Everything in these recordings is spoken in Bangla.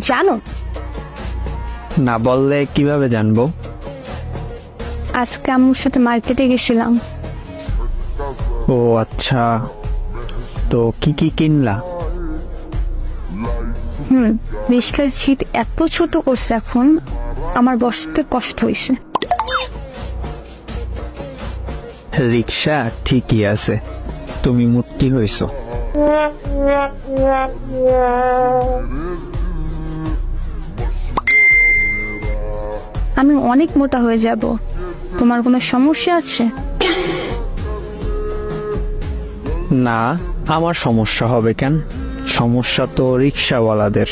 জানো? না বললে কিভাবে জানবো? আজকে আম্মুর সাথে মার্কেটে গেছিলাম। ও আচ্ছা, তো কি কি কিনলা? রিস্কার সিট এত ছোট করছে এখন আমার বসতে কষ্ট হয়েছে। রিক্সা ঠিকই আছে, তুমি মুটকি হইছো। আমি অনেক মোটা হয়ে যাব, তোমার কোনো সমস্যা আছে? না, আমার সমস্যা হবে কেন? সমস্যা তো রিক্সাওয়ালাদের।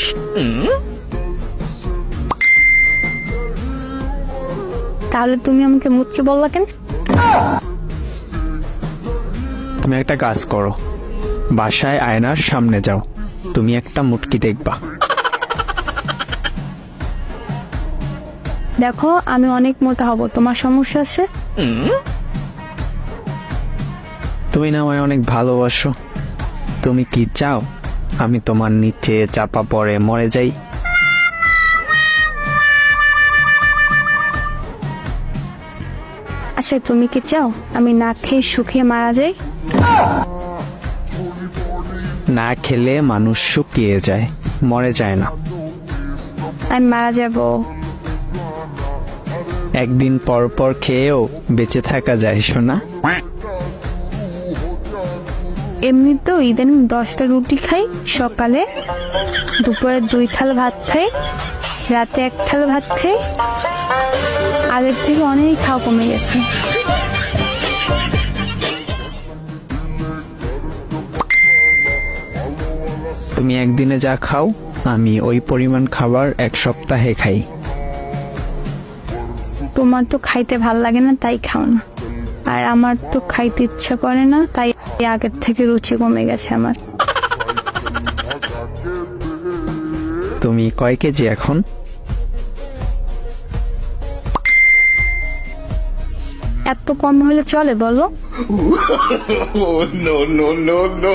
তাহলে তুমি আমাকে মুটকি বললা কেন? তুমি একটা কাজ করো, বাসায় আয়নার সামনে যাও, তুমি একটা মুটকি দেখবা। দেখো আমি অনেক মোটা হব, তোমার সমস্যা আছে? তুমি না আমায় অনেক ভালোবাসো, তুমি কি চাও আমি তোমার নিচে চাপা পড়ে মরে যাই? আচ্ছা তুমি কি চাও আমি না খেয়ে শুকিয়ে মারা যাই? না খেলে মানুষ শুকিয়ে যায়, মরে যায় না। আমি মারা যাব। একদিন পর পর খেয়েও বেঁচে থাকা যায় শোনা। এমনিতেও ইদানিং 10টা রুটি খাই, সকালে দুপুরে 2 থালা ভাত খাই, রাতে 1 থালা ভাত খাই। আগের থেকে অনেক খাওয়া কমে গেছে। তুমি একদিনে যা খাও আমি ওই পরিমাণ খাবার 1 সপ্তাহে খাই। তোমার তো খাইতে ভাল লাগে না তাই খাও না, আর আমার তো খাইতে ইচ্ছা করে না তাই আগের থেকে রুচি কমে গেছে আমার। তুমি কয় কেজি এখন? এত কম হলে চলে বলো? Oh, no, no, no, no.